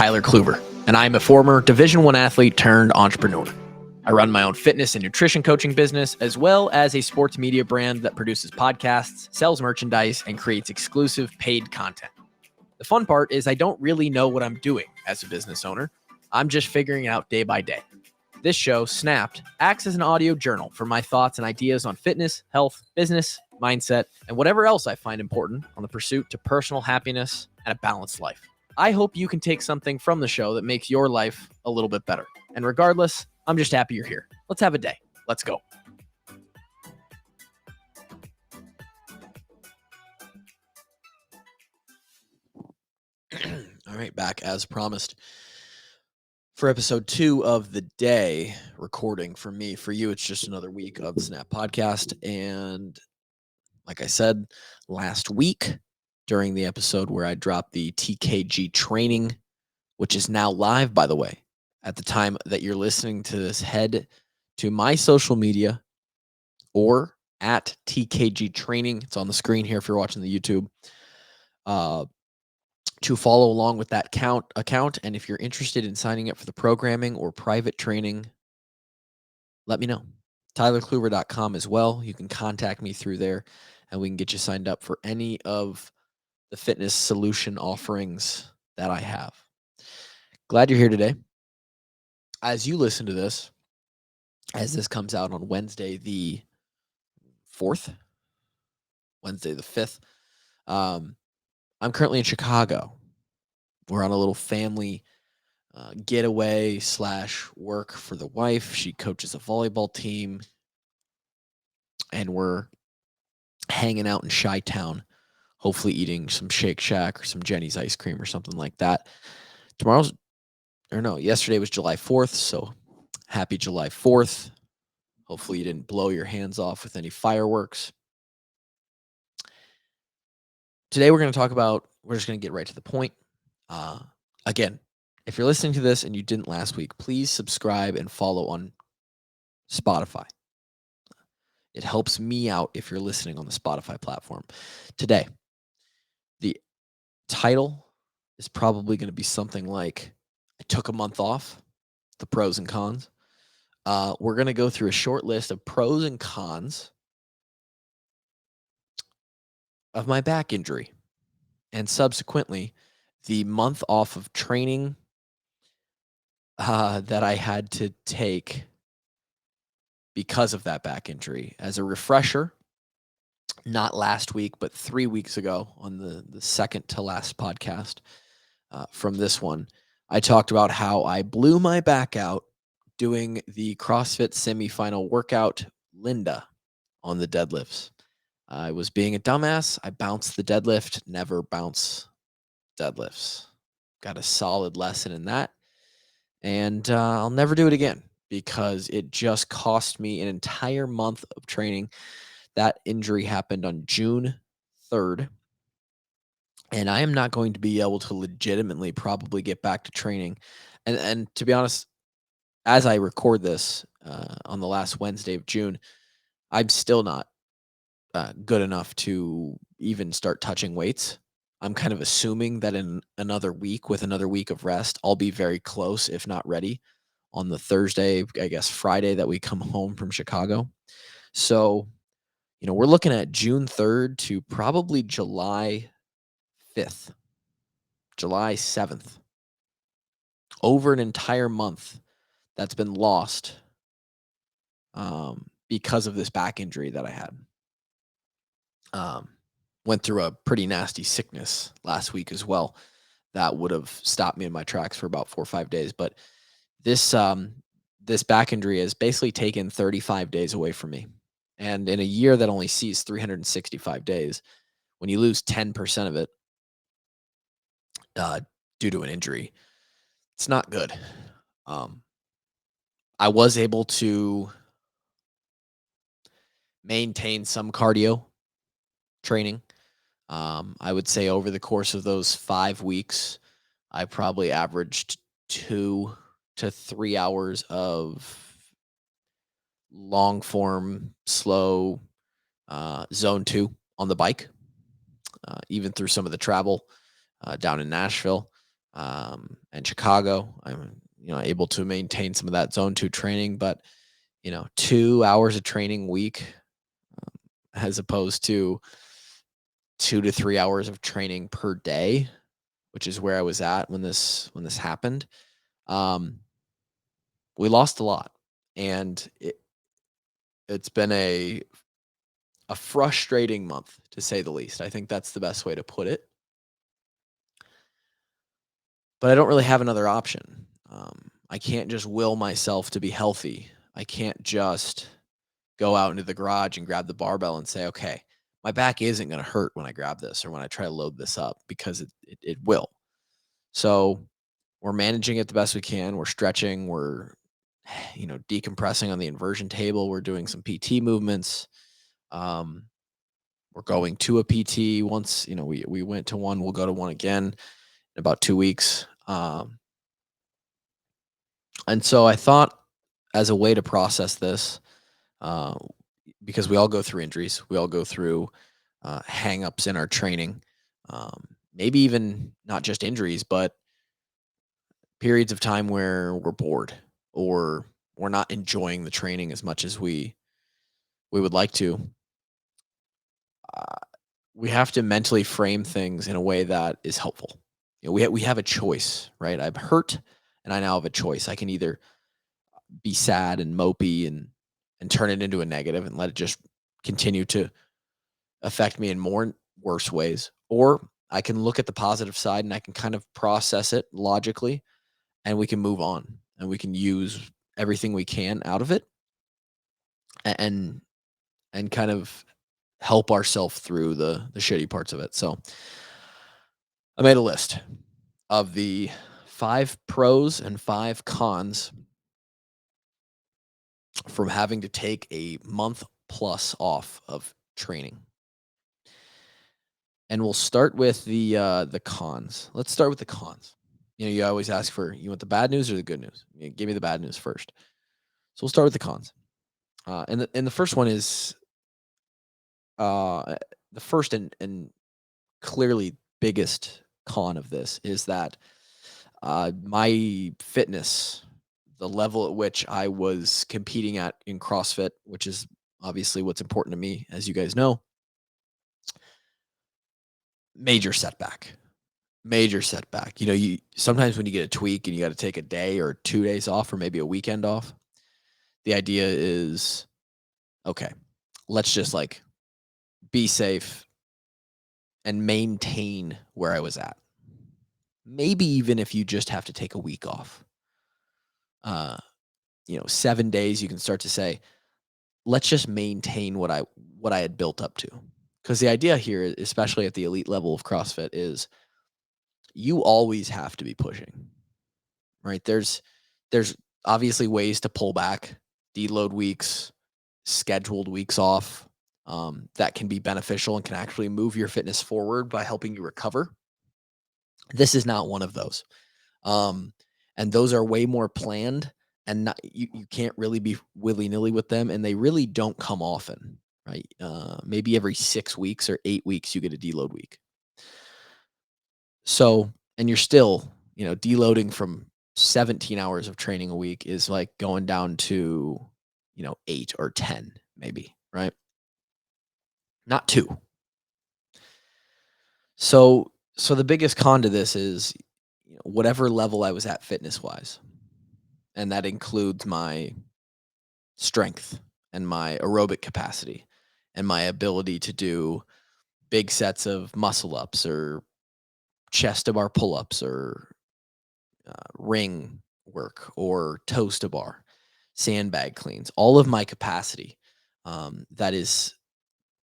Tyler Kluver, and I'm a former Division I athlete turned entrepreneur. I run my own fitness and nutrition coaching business, as well as a sports media brand that produces podcasts, sells merchandise, and creates exclusive paid content. The fun part is I don't really know what I'm doing as a business owner. I'm just figuring it out day by day. This show, Snapped, acts as an audio journal for my thoughts and ideas on fitness, health, business, mindset, and whatever else I find important on the pursuit to personal happiness and a balanced life. I hope you can take something from the show that makes your life a little bit better. And regardless, I'm just happy you're here. Let's have a day. Let's go. All right, back as promised for episode 2 of the day recording. For me, for you, it's just another week of Snap Podcast. And like I said last week during the episode where I dropped the TKG training, which is now live, by the way, at the time that you're listening to this, head to my social media or at TKG training. It's on the screen here if you're watching the YouTube. To follow along with that account. And if you're interested in signing up for the programming or private training, let me know. TylerKluver.com as well. You can contact me through there and we can get you signed up for any of the fitness solution offerings that I have. Glad you're here today. As you listen to this, as this comes out on Wednesday the 4th, Wednesday the 5th, I'm currently in Chicago. We're on a little family getaway / work for the wife. She coaches a volleyball team. And we're hanging out in Chi-Town, hopefully eating some Shake Shack or some Jenny's ice cream or something like that. Yesterday was July 4th, so happy July 4th. Hopefully you didn't blow your hands off with any fireworks. Today we're just going to get right to the point. Again, if you're listening to this and you didn't last week, please subscribe and follow on Spotify. It helps me out if you're listening on the Spotify platform. Today, the title is probably going to be something like, I took a month off, the pros and cons. We're going to go through a short list of pros and cons of my back injury. And subsequently, the month off of training that I had to take because of that back injury. As a refresher, not last week, but 3 weeks ago on the second to last podcast from this one, I talked about how I blew my back out doing the CrossFit semifinal workout, Linda, on the deadlifts. I was being a dumbass. I bounced the deadlift, never bounce deadlifts. Got a solid lesson in that. And I'll never do it again because it just cost me an entire month of training. That injury happened on June 3rd. And I am not going to be able to legitimately probably get back to training. And to be honest, as I record this on the last Wednesday of June, I'm still not good enough to even start touching weights. I'm kind of assuming that in another week, with another week of rest, I'll be very close, if not ready, on the Thursday, I guess Friday that we come home from Chicago. So, we're looking at June 3rd to probably July 5th, July 7th. Over an entire month that's been lost because of this back injury that I had. Went through a pretty nasty sickness last week as well. That would have stopped me in my tracks for about 4 or 5 days. But this back injury has basically taken 35 days away from me. And in a year that only sees 365 days, when you lose 10% of it due to an injury, it's not good. I was able to maintain some cardio training. I would say over the course of those 5 weeks, I probably averaged 2 to 3 hours of long form, slow zone 2 on the bike, even through some of the travel down in Nashville. and Chicago. I'm able to maintain some of that zone 2 training, but 2 hours of training week, as opposed to 2 to 3 hours of training per day, which is where I was at when this happened. Um, we lost a lot, and it's been a frustrating month, to say the least. I think that's the best way to put it. But I don't really have another option. I can't just will myself to be healthy. I can't just go out into the garage and grab the barbell and say, okay, my back isn't going to hurt when I grab this or when I try to load this up, because it will. So we're managing it the best we can. We're stretching. We're, decompressing on the inversion table. We're doing some PT movements. Um, we're going to a PT once. We went to one. We'll go to one again in about 2 weeks. And so I thought, as a way to process this, uh, because we all go through injuries, we all go through hang-ups in our training, maybe even not just injuries, but periods of time where we're bored, or we're not enjoying the training as much as we would like to. Uh, we have to mentally frame things in a way that is helpful. We have a choice, right? I'm hurt, and I now have a choice. I can either be sad and mopey and turn it into a negative and let it just continue to affect me in more worse ways, or I can look at the positive side and I can kind of process it logically, and we can move on, and we can use everything we can out of it, and kind of help ourselves through the shitty parts of it. So I made a list of the 5 pros and 5 cons from having to take a month plus off of training. And we'll start with the cons. Let's start with the cons. You always ask for, you want the bad news or the good news? Give me the bad news first. So we'll start with the cons. And the first one is, uh, the first and clearly biggest con of this is that, my fitness, the level at which I was competing at in CrossFit, which is obviously what's important to me, as you guys know, major setback. Major setback. You sometimes when you get a tweak and you got to take a day or 2 days off, or maybe a weekend off, the idea is, okay, let's just like be safe and maintain where I was at. Maybe even if you just have to take a week off, uh, 7 days, you can start to say, let's just maintain what I had built up to. Because the idea here, especially at the elite level of CrossFit, is you always have to be pushing, right? There's obviously ways to pull back, deload weeks, scheduled weeks off, that can be beneficial and can actually move your fitness forward by helping you recover. This is not one of those. Um, and those are way more planned, and not, you can't really be willy-nilly with them, and they really don't come often, right? Maybe every 6 weeks or 8 weeks you get a deload week. So, and you're still, deloading from 17 hours of training a week is like going down to, 8 or 10 maybe, right? Not 2. So the biggest con to this is, whatever level I was at fitness-wise, and that includes my strength and my aerobic capacity and my ability to do big sets of muscle ups or chest to bar pull ups or ring work or toes to bar, sandbag cleans, all of my capacity, that is,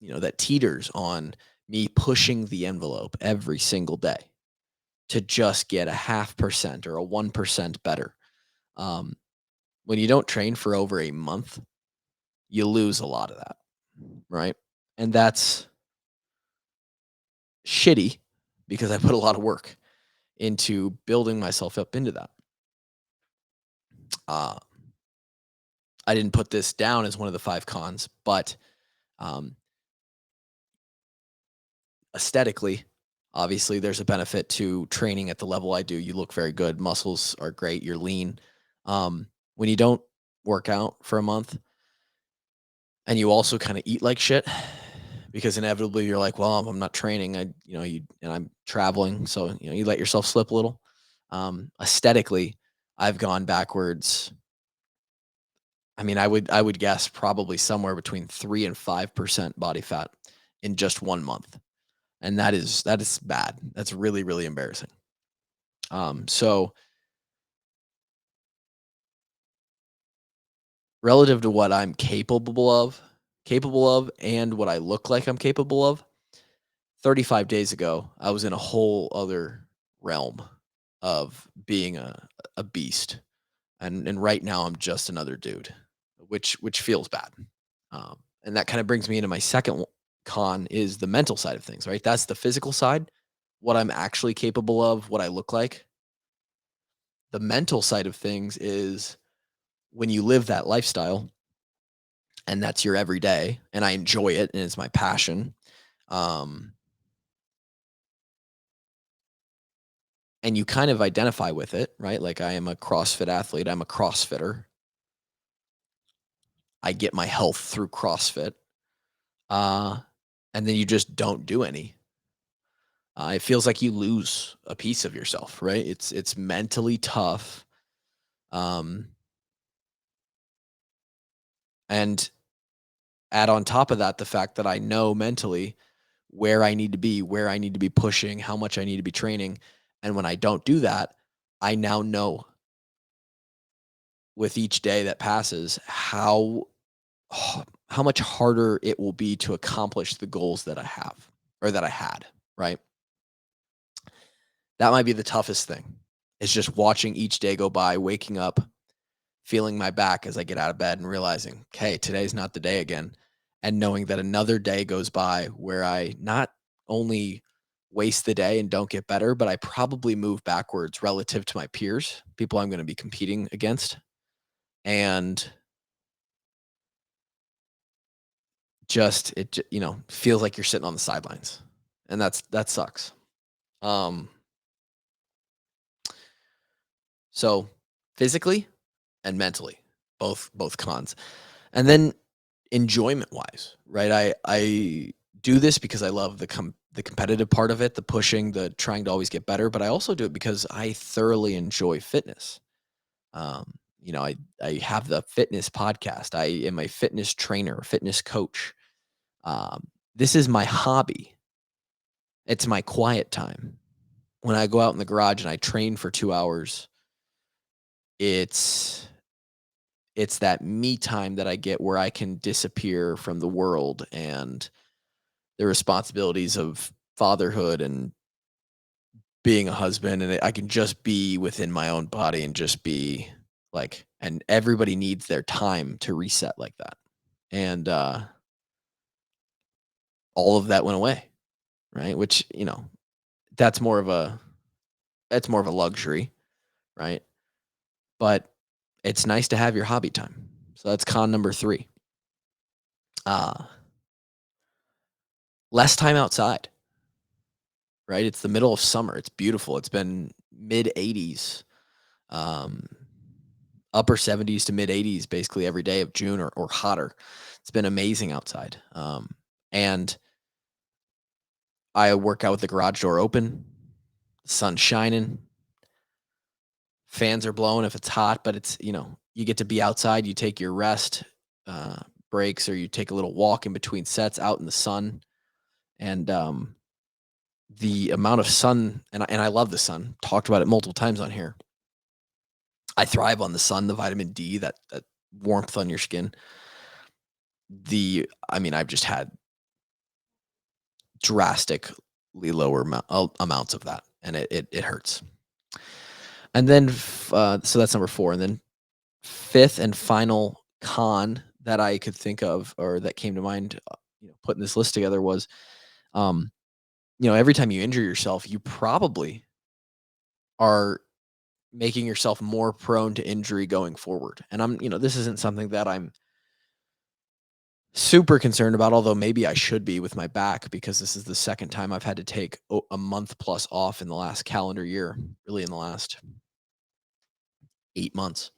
that teeters on me pushing the envelope every single day to just get a 0.5% or a 1% better. Um, when you don't train for over a month, you lose a lot of that, right? And that's shitty, because I put a lot of work into building myself up into that. Uh, I didn't put this down as one of the 5 cons, but um, aesthetically, Obviously, there's a benefit to training at the level I do. You look very good, muscles are great, you're lean. When you don't work out for a month and you also kind of eat like shit, because inevitably you're like, well, I'm not training. And I'm traveling. So, you let yourself slip a little. Aesthetically, I've gone backwards. I mean, I would guess probably somewhere between 3 and 5% body fat in just 1 month. And that is bad. That's really, really embarrassing. So relative to what I'm capable of and what I look like I'm capable of, 35 days ago, I was in a whole other realm of being a beast. And right now I'm just another dude, which feels bad. And that kind of brings me into my second con is the mental side of things, right? That's the physical side, what I'm actually capable of, what I look like. The mental side of things is when you live that lifestyle and that's your everyday, and I enjoy it and it's my passion. Um, and you kind of identify with it, right? Like I am a CrossFit athlete, I'm a CrossFitter. I get my health through CrossFit. Uh, and then you just don't do any. It feels like you lose a piece of yourself, right? It's mentally tough. Um, and add on top of that the fact that I know mentally where I need to be, where I need to be pushing, how much I need to be training. And when I don't do that, I now know with each day that passes how much harder it will be to accomplish the goals that I have or that I had, right? That might be the toughest thing. It's just watching each day go by, waking up, feeling my back as I get out of bed and realizing, okay, today's not the day again. And knowing that another day goes by where I not only waste the day and don't get better, but I probably move backwards relative to my peers, people I'm going to be competing against. And feels like you're sitting on the sidelines. And that sucks. Um, so physically and mentally, both cons. And then enjoyment wise, right? I do this because I love the competitive part of it, the pushing, the trying to always get better, but I also do it because I thoroughly enjoy fitness. I have the fitness podcast. I am a fitness trainer, fitness coach. This is my hobby. It's my quiet time. When I go out in the garage and I train for 2 hours, it's it's that me time that I get where I can disappear from the world and the responsibilities of fatherhood and being a husband, and I can just be within my own body and just be like, and everybody needs their time to reset like that. And all of that went away, right? Which, that's more of a that's more of a luxury, right? But it's nice to have your hobby time. So that's con number 3. Uh Less time outside, right? It's the middle of summer. It's beautiful. It's been mid 80s, um, upper 70s to mid 80s basically every day of June or hotter. It's been amazing outside. And I work out with the garage door open, sun shining, fans are blowing if it's hot, but you get to be outside, you take your rest uh, breaks, or you take a little walk in between sets out in the sun. And the amount of sun, and I love the sun, talked about it multiple times on here. I thrive on the sun, the vitamin D, that warmth on your skin. I've just had drastically lower amounts of that, and it hurts. And then, so that's number 4, and then fifth and final con that I could think of, or that came to mind, putting this list together was, um, every time you injure yourself, you probably are making yourself more prone to injury going forward. And this isn't something that I'm super concerned about, although maybe I should be with my back because this is the second time I've had to take a month plus off in the last calendar year, really in the last 8 months,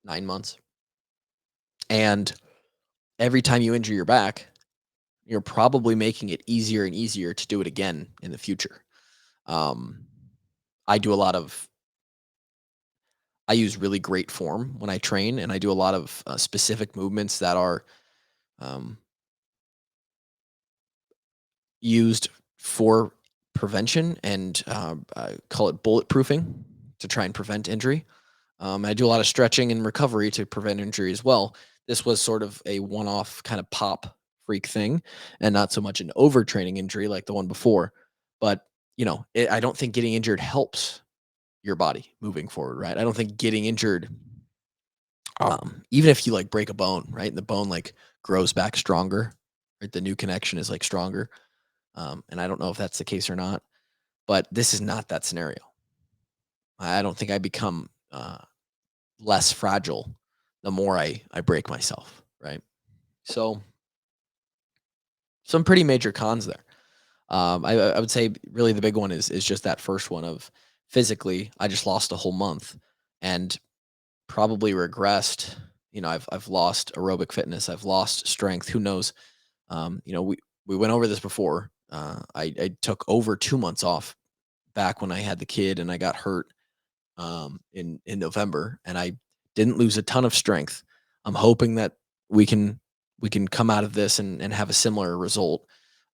9 months. And every time you injure your back, you're probably making it easier and easier to do it again in the future. Um, I do a lot of, I use really great form when I train, and I do a lot of specific movements that are um, used for prevention, and I call it bulletproofing to try and prevent injury. I do a lot of stretching and recovery to prevent injury as well. This was sort of a one off kind of pop freak thing and not so much an overtraining injury like the one before. But, I don't think getting injured helps your body moving forward, right? I don't think getting injured, even if you like break a bone, right? And the bone like grows back stronger, right? The new connection is like stronger. And I don't know if that's the case or not, but this is not that scenario. I don't think I become less fragile the more I break myself, right? So some pretty major cons there. I would say really the big one is just that first one of physically, I just lost a whole month and probably regressed. I've lost aerobic fitness, I've lost strength. Who knows? We went over this before. I took over 2 months off back when I had the kid and I got hurt in November, and I didn't lose a ton of strength. I'm hoping that we can we can come out of this and have a similar result.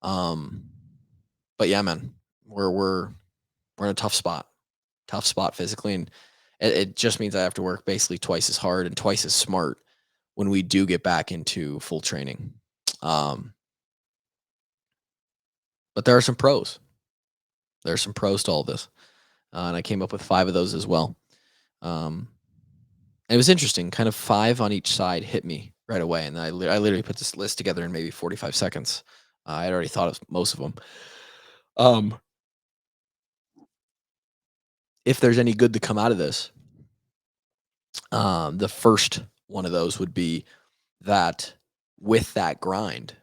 Um, but yeah, man, we're in a tough spot physically, and it just means I have to work basically twice as hard and twice as smart when we do get back into full training. Um, but there are some pros. There are some pros to all this, and I came up with five of those as well. Um, And it was interesting, kind of 5 on each side hit me right away, and I literally put this list together in maybe 45 seconds. I'd already thought of most of them. Um, if there's any good to come out of this, the first one of those would be that with that grind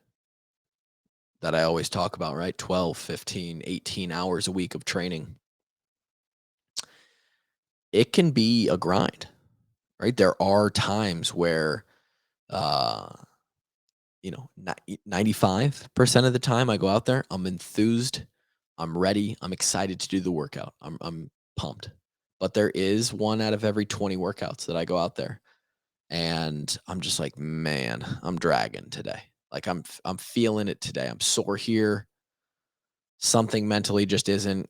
that I always talk about, right? 12, 15, 18 hours a week of training, it can be a grind, right? There are times where, uh 95% of the time I go out there, I'm enthused, I'm ready, I'm excited to do the workout. I'm pumped. But there is one out of every 20 workouts that I go out there and I'm just like, "Man, I'm dragging today." Like I'm feeling it today. I'm sore here. Something mentally just isn't,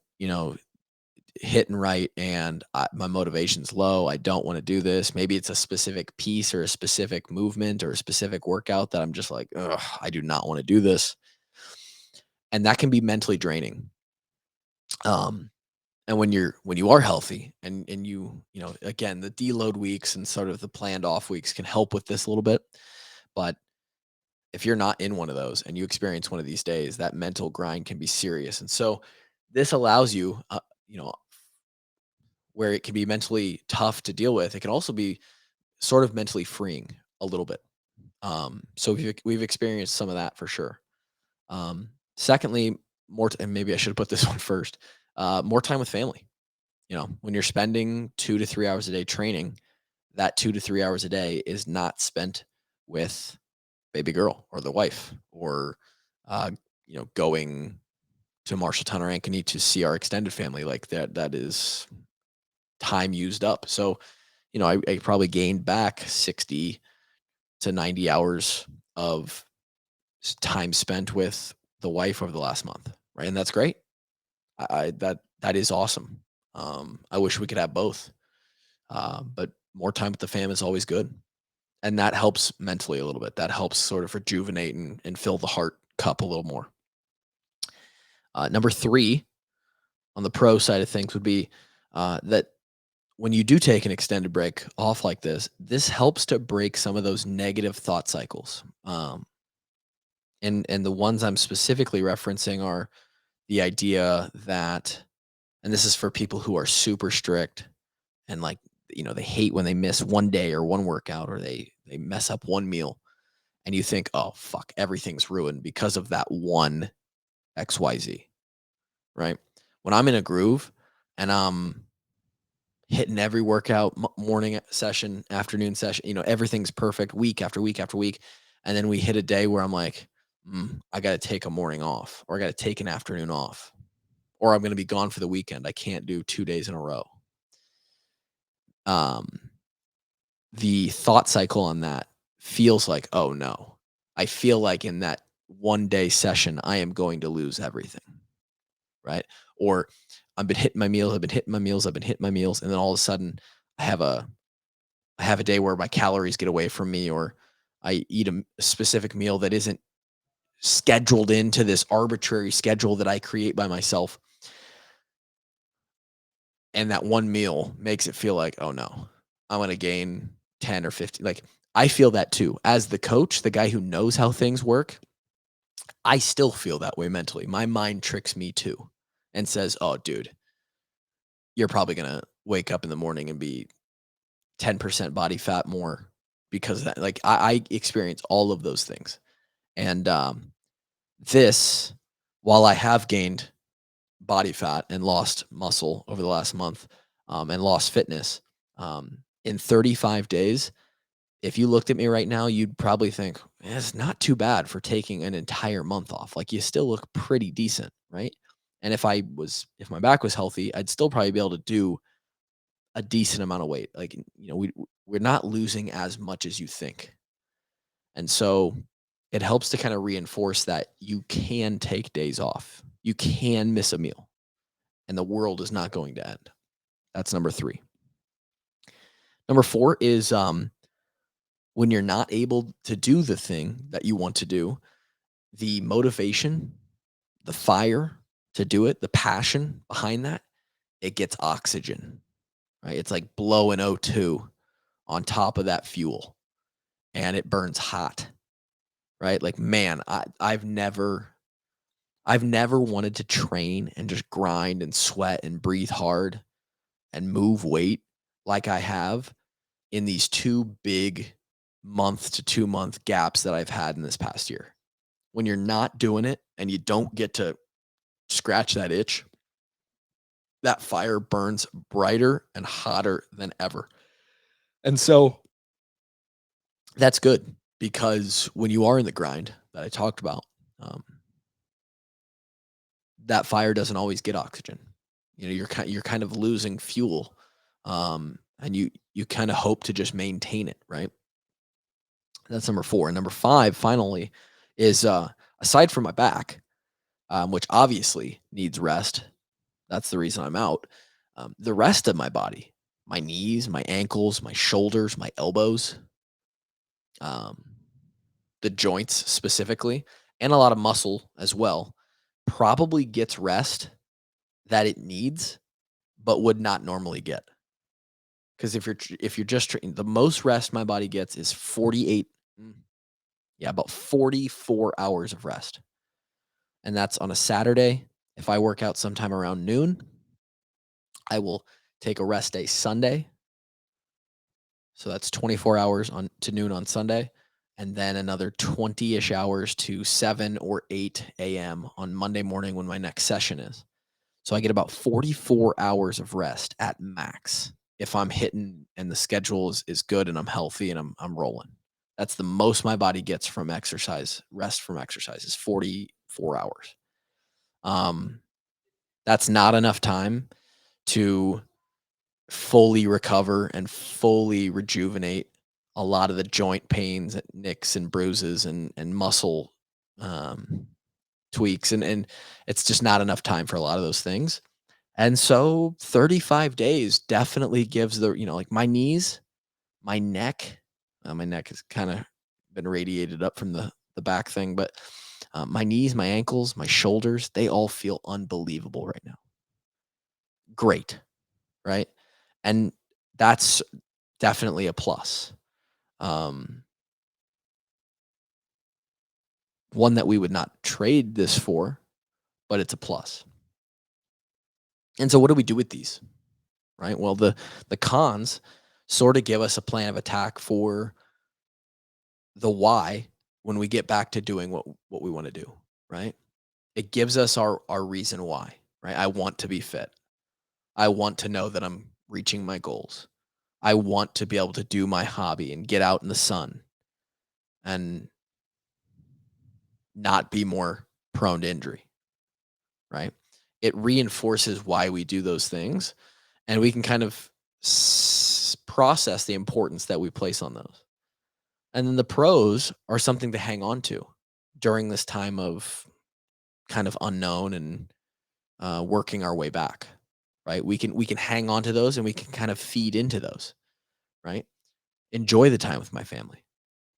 hitting right, and my motivation's low. I don't want to do this. Maybe it's a specific piece or a specific movement or a specific workout that I'm just like, ugh, I do not want to do this. And that can be mentally draining. Um, and when you are healthy and again, the deload weeks and sort of the planned off weeks can help with this a little bit. But if you're not in one of those and you experience one of these days, that mental grind can be serious. And so this allows you, where it can be mentally tough to deal with, it can also be sort of mentally freeing a little bit. So we've experienced some of that for sure. Secondly, and maybe I should have put this one first. More time with family. When you're spending 2 to 3 hours a day training, that 2 to 3 hours a day is not spent with baby girl or the wife or uh, going to Marshalltown or Ankeny to see our extended family. Like that is time used up. So, I probably gained back 60 to 90 hours of time spent with the wife over the last month, right? And that's great. That is awesome. I wish we could have both, but more time with the fam is always good, and that helps mentally a little bit. That helps sort of rejuvenate and fill the heart cup a little more. Number three on the pro side of things would be that when you do take an extended break off like this helps to break some of those negative thought cycles. And the ones I'm specifically referencing are the idea that, and this is for people who are super strict and like, they hate when they miss one day or one workout or they mess up one meal. and you think, oh, fuck, everything's ruined because of that one XYZ, right? When I'm in a groove and I'm hitting every workout, morning session, afternoon session, everything's perfect week after week after week. And then we hit a day where I'm like, I got to take a morning off, or I got to take an afternoon off, or I'm going to be gone for the weekend. I can't do 2 days in a row. Um, the thought cycle on that feels like, oh no, I feel like in that 1 day session, I am going to lose everything. Right. Or I've been hitting my meals. I've been hitting my meals. I've been hitting my meals. And then all of a sudden I have a day where my calories get away from me, or I eat a specific meal that isn't scheduled into this arbitrary schedule that I create by myself. And that one meal makes it feel like, oh no, I'm going to gain 10 or 15. Like, I feel that too. As the coach, the guy who knows how things work, I still feel that way mentally. My mind tricks me too and says, oh, dude, you're probably going to wake up in the morning and be 10% body fat more because of that. Like, I experience all of those things. And this, while I have gained body fat and lost muscle over the last month, and lost fitness, in 35 days, if you looked at me right now, you'd probably think, it's not too bad for taking an entire month off. Like, you still look pretty decent, right? And if my back was healthy, I'd still probably be able to do a decent amount of weight. Like, we're not losing as much as you think. And so it helps to kind of reinforce that you can take days off. You can miss a meal, and the world is not going to end. That's number 3. Number 4 is, when you're not able to do the thing that you want to do, the motivation, the fire to do it, the passion behind that, it gets oxygen, right? It's like blowing O2 on top of that fuel, and it burns hot, right? Like, man, I've never wanted to train and just grind and sweat and breathe hard and move weight like I have in these 2 big month to 2-month gaps that I've had in this past year. When you're not doing it and you don't get to scratch that itch, that fire burns brighter and hotter than ever. And so that's good, because when you are in the grind that I talked about, um, that fire doesn't always get oxygen. You're kind of losing fuel, and you kind of hope to just maintain it, right? That's number 4. And number 5, finally, is, aside from my back, which obviously needs rest. That's the reason I'm out. The rest of my body, my knees, my ankles, my shoulders, my elbows, um, the joints specifically, and a lot of muscle as well, probably gets rest that it needs, but would not normally get. Because if you're just the most rest my body gets is 48, yeah, about 44 hours of rest, and that's on a Saturday. If I work out sometime around noon, I will take a rest day Sunday, so that's 24 hours on to noon on Sunday, and then another 20-ish hours to 7 or 8 a.m. on Monday morning when my next session is. So I get about 44 hours of rest at max if I'm hitting and the schedule is good and I'm healthy and I'm rolling. That's the most my body gets from exercise, rest from exercise is 44 hours. Um, that's not enough time to fully recover and fully rejuvenate a lot of the joint pains, nicks and bruises and muscle, um, tweaks, and it's just not enough time for a lot of those things. And so 35 days definitely gives like my knees, my neck has kind of been radiated up from the back thing, but my knees, my ankles, my shoulders, they all feel unbelievable right now. Great, right? And that's definitely a plus. Um, One that we would not trade this for, but it's a plus. And so what do we do with these? Right? Well, the cons sort of give us a plan of attack for the why when we get back to doing what we want to do, right? It gives us our reason why, right? I want to be fit. I want to know that I'm reaching my goals. I want to be able to do my hobby and get out in the sun and not be more prone to injury, right? It reinforces why we do those things, and we can kind of process the importance that we place on those. And then the pros are something to hang on to during this time of kind of unknown and working our way back, right? We can hang on to those and we can kind of feed into those, right? Enjoy the time with my family.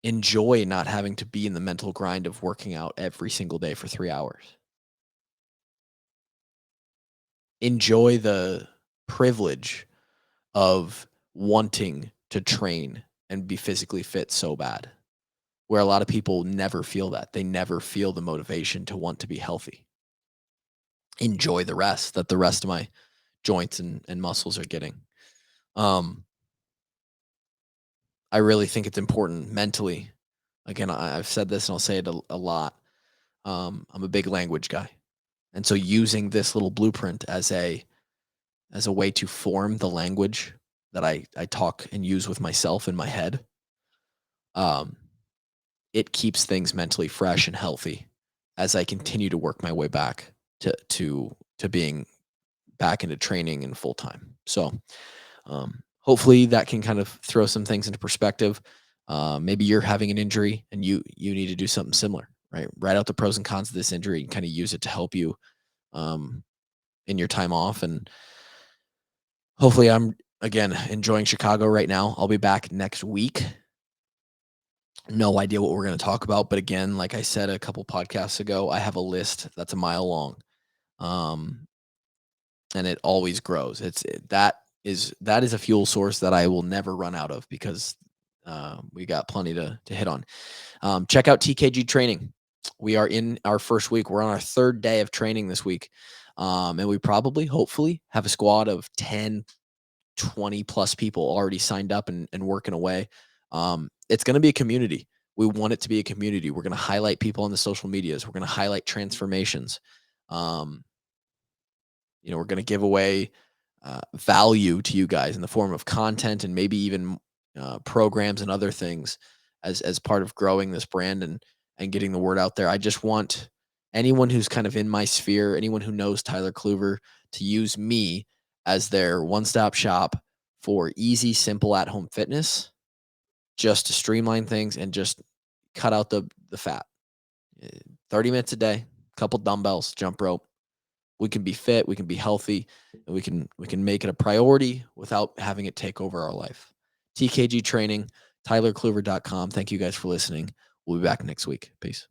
Enjoy not having to be in the mental grind of working out every single day for 3 hours. Enjoy the privilege of wanting to train and be physically fit so bad, where a lot of people never feel that. They never feel the motivation to want to be healthy. Enjoy the rest that the rest of my joints and muscles are getting. Um, I really think it's important mentally. Again, I've said this and I'll say it a lot. I'm a big language guy. And so using this little blueprint as a way to form the language that I talk and use with myself in my head, um, it keeps things mentally fresh and healthy as I continue to work my way back to being back into training and full time. So hopefully that can kind of throw some things into perspective. Maybe you're having an injury and you need to do something similar, right? Write out the pros and cons of this injury and kind of use it to help you um, in your time off. And hopefully, I'm again enjoying Chicago right now. I'll be back next week. No idea what we're going to talk about, but again, like I said a couple podcasts ago, I have a list that's a mile long. Um, and it always grows. That is a fuel source that I will never run out of because we got plenty to hit on. Check out TKG Training. We are in our first week. We're on our third day of training this week, and we probably, hopefully, have a squad of 10, 20 plus people already signed up and working away. It's going to be a community. We want it to be a community. We're going to highlight people on the social medias. We're going to highlight transformations. Um, we're going to give away value to you guys in the form of content and maybe even programs and other things as part of growing this brand and getting the word out there. I just want anyone who's kind of in my sphere, anyone who knows Tyler Kluver, to use me as their one-stop shop for easy, simple at-home fitness, just to streamline things and just cut out the fat. 30 minutes a day, couple dumbbells, jump rope. We can be fit, we can be healthy, and we can make it a priority without having it take over our life. TKG Training, tylerkluver.com. Thank you guys for listening. We'll be back next week. Peace.